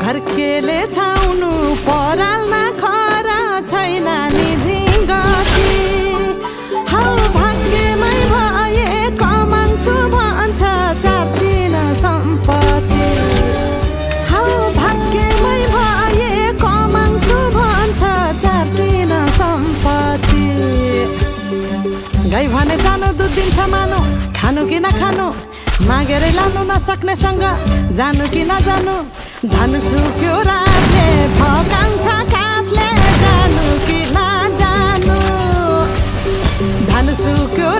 घर केले छाउनु परालमा खरा छैन नि झिङ्गती हौ भाग्यमै भए कमान्छु भन्छ चाटिन सम्पत्ति हौ भाग्यमै भए कमान्छु भन्छ चाटिन सम्पत्ति गाई भने सानो दुध दिन्छ मानो खानु कि नखानु मागेरै लानु नसक्नेसँग जानु कि नजानु धन सुक्यो रातले भकान्छ काफले जानु कि नजानु धन सुक्यो